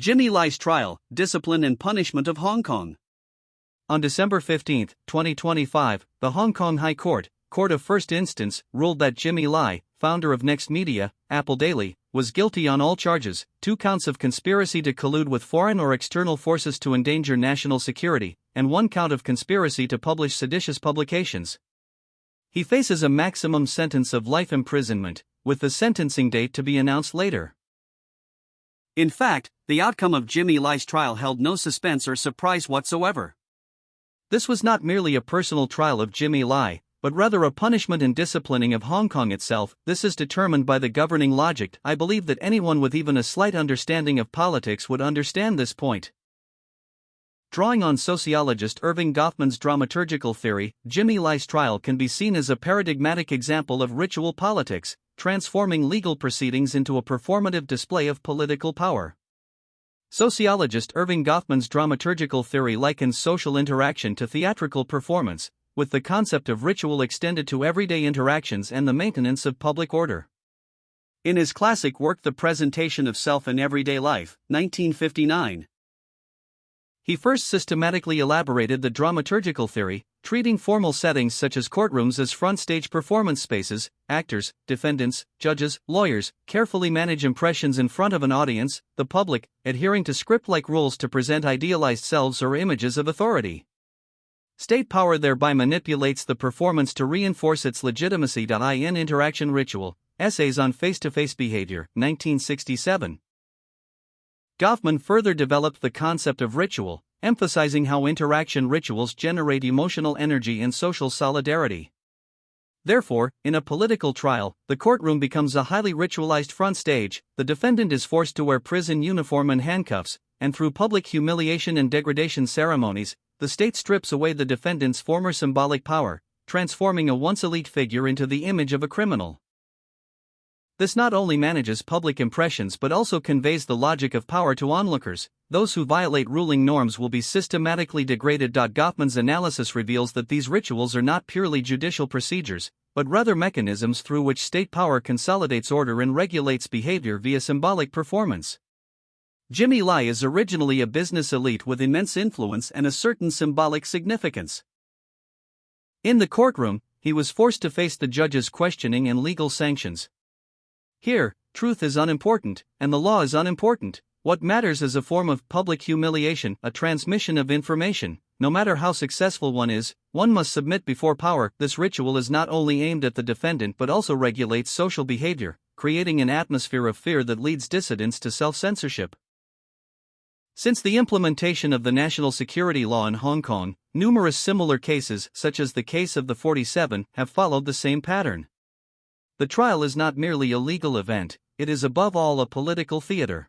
Jimmy Lai's trial, discipline and punishment of Hong Kong. On December 15, 2025, the Hong Kong High Court, Court of First Instance, ruled that Jimmy Lai, founder of Next Media, Apple Daily, was guilty on all charges, 2 counts of conspiracy to collude with foreign or external forces to endanger national security, and 1 count of conspiracy to publish seditious publications. He faces a maximum sentence of life imprisonment, with the sentencing date to be announced later. In fact, the outcome of Jimmy Lai's trial held no suspense or surprise whatsoever. This was not merely a personal trial of Jimmy Lai, but rather a punishment and disciplining of Hong Kong itself. This is determined by the governing logic. I believe that anyone with even a slight understanding of politics would understand this point. Drawing on sociologist Irving Goffman's dramaturgical theory, Jimmy Lai's trial can be seen as a paradigmatic example of ritual politics, transforming legal proceedings into a performative display of political power. Sociologist Irving Goffman's dramaturgical theory likens social interaction to theatrical performance, with the concept of ritual extended to everyday interactions and the maintenance of public order. In his classic work The Presentation of Self in Everyday Life, 1959, he first systematically elaborated the dramaturgical theory, treating formal settings such as courtrooms as front-stage performance spaces. Actors, defendants, judges, lawyers carefully manage impressions in front of an audience, the public, adhering to script-like rules to present idealized selves or images of authority. State power thereby manipulates the performance to reinforce its legitimacy. In Interaction Ritual, Essays on Face-to-Face Behavior, 1967. Goffman further developed the concept of ritual, emphasizing how interaction rituals generate emotional energy and social solidarity. Therefore, in a political trial, the courtroom becomes a highly ritualized front stage. The defendant is forced to wear prison uniform and handcuffs, and through public humiliation and degradation ceremonies, the state strips away the defendant's former symbolic power, transforming a once elite figure into the image of a criminal. This not only manages public impressions but also conveys the logic of power to onlookers. Those who violate ruling norms will be systematically degraded. Goffman's analysis reveals that these rituals are not purely judicial procedures, but rather mechanisms through which state power consolidates order and regulates behavior via symbolic performance. Jimmy Lai is originally a business elite with immense influence and a certain symbolic significance. In the courtroom, he was forced to face the judge's questioning and legal sanctions. Here, truth is unimportant, and the law is unimportant. What matters is a form of public humiliation, a transmission of information. No matter how successful one is, one must submit before power. This ritual is not only aimed at the defendant but also regulates social behavior, creating an atmosphere of fear that leads dissidents to self-censorship. Since the implementation of the national security law in Hong Kong, numerous similar cases, such as the case of the 47, have followed the same pattern. The trial is not merely a legal event, it is above all a political theater.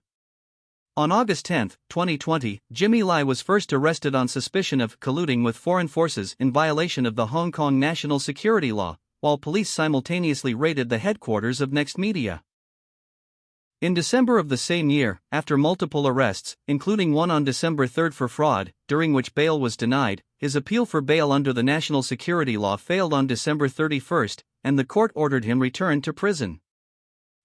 On August 10, 2020, Jimmy Lai was first arrested on suspicion of colluding with foreign forces in violation of the Hong Kong national security law, while police simultaneously raided the headquarters of Next Media. In December of the same year, after multiple arrests, including one on December 3 for fraud, during which bail was denied, his appeal for bail under the national security law failed on December 31, and the court ordered him returned to prison.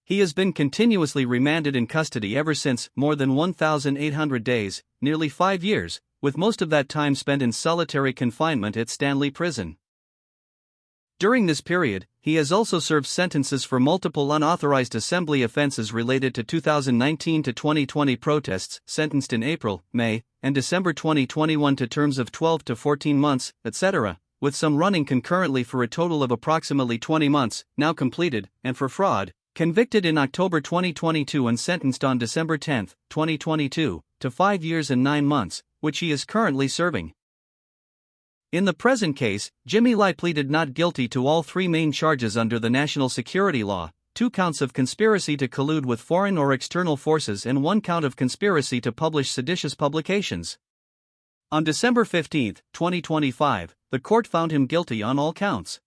He has been continuously remanded in custody ever since, more than 1,800 days, nearly 5 years, with most of that time spent in solitary confinement at Stanley Prison. During this period, he has also served sentences for multiple unauthorized assembly offenses related to 2019 to 2020 protests, sentenced in April, May, and December 2021 to terms of 12 to 14 months, etc., with some running concurrently for a total of approximately 20 months, now completed, and for fraud, convicted in October 2022 and sentenced on December 10, 2022, to 5 years and 9 months, which he is currently serving. In the present case, Jimmy Lai pleaded not guilty to all 3 main charges under the national security law, 2 counts of conspiracy to collude with foreign or external forces and 1 count of conspiracy to publish seditious publications. On December 15, 2025, the court found him guilty on all counts.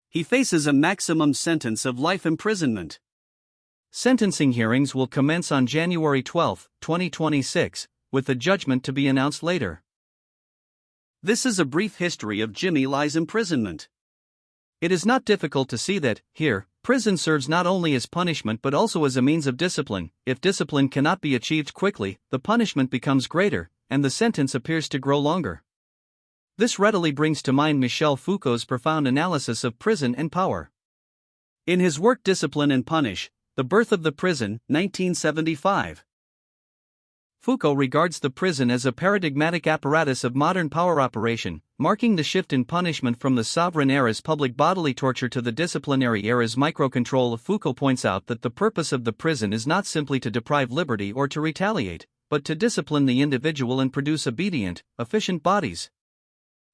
He faces a maximum sentence of life imprisonment. Sentencing hearings will commence on January 12, 2026, with the judgment to be announced later. This is a brief history of Jimmy Lai's imprisonment. It is not difficult to see that, here, prison serves not only as punishment but also as a means of discipline. If discipline cannot be achieved quickly, the punishment becomes greater, and the sentence appears to grow longer. This readily brings to mind Michel Foucault's profound analysis of prison and power. In his work Discipline and Punish, The Birth of the Prison, 1975. Foucault regards the prison as a paradigmatic apparatus of modern power operation, marking the shift in punishment from the sovereign era's public bodily torture to the disciplinary era's microcontrol. Foucault points out that the purpose of the prison is not simply to deprive liberty or to retaliate, but to discipline the individual and produce obedient, efficient bodies.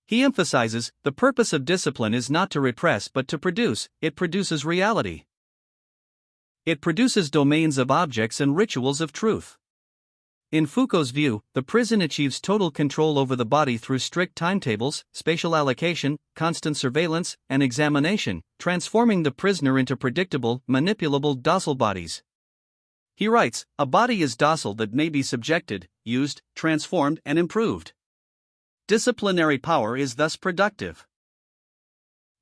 He emphasizes, the purpose of discipline is not to repress but to produce. It produces reality. It produces domains of objects and rituals of truth. In Foucault's view, the prison achieves total control over the body through strict timetables, spatial allocation, constant surveillance, and examination, transforming the prisoner into predictable, manipulable, docile bodies. He writes, a body is docile that may be subjected, used, transformed, and improved. Disciplinary power is thus productive.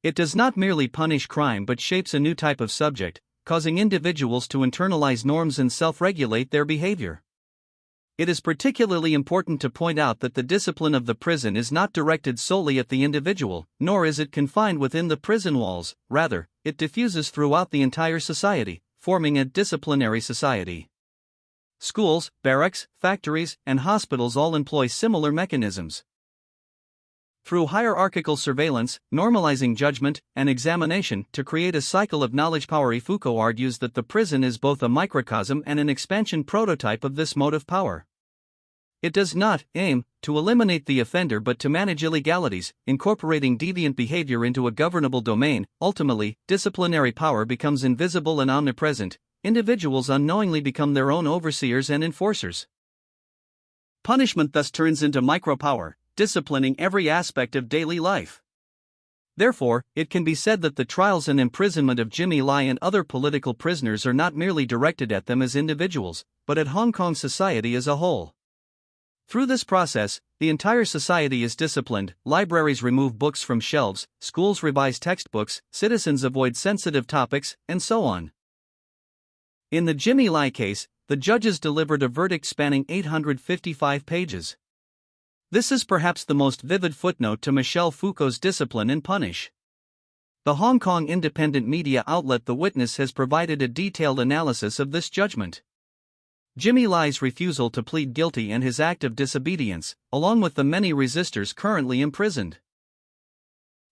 It does not merely punish crime but shapes a new type of subject, causing individuals to internalize norms and self-regulate their behavior. It is particularly important to point out that the discipline of the prison is not directed solely at the individual, nor is it confined within the prison walls. Rather, it diffuses throughout the entire society, forming a disciplinary society. Schools, barracks, factories, and hospitals all employ similar mechanisms. Through hierarchical surveillance, normalizing judgment, and examination to create a cycle of knowledge power. Foucault argues that the prison is both a microcosm and an expansion prototype of this mode of power. It does not aim to eliminate the offender but to manage illegalities, incorporating deviant behavior into a governable domain. Ultimately, disciplinary power becomes invisible and omnipresent. Individuals unknowingly become their own overseers and enforcers. Punishment thus turns into micropower, disciplining every aspect of daily life. Therefore, it can be said that the trials and imprisonment of Jimmy Lai and other political prisoners are not merely directed at them as individuals, but at Hong Kong society as a whole. Through this process, the entire society is disciplined. Libraries remove books from shelves, schools revise textbooks, citizens avoid sensitive topics, and so on. In the Jimmy Lai case, the judges delivered a verdict spanning 855 pages. This is perhaps the most vivid footnote to Michel Foucault's Discipline and Punish. The Hong Kong independent media outlet The Witness has provided a detailed analysis of this judgment. Jimmy Lai's refusal to plead guilty and his act of disobedience, along with the many resistors currently imprisoned.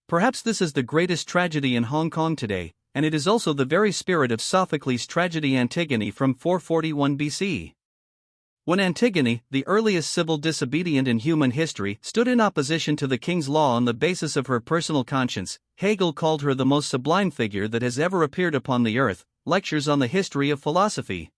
Perhaps this is the greatest tragedy in Hong Kong today, and it is also the very spirit of Sophocles' tragedy Antigone from 441 BC. When Antigone, the earliest civil disobedient in human history, stood in opposition to the king's law on the basis of her personal conscience, Hegel called her the most sublime figure that has ever appeared upon the earth. Lectures on the History of Philosophy.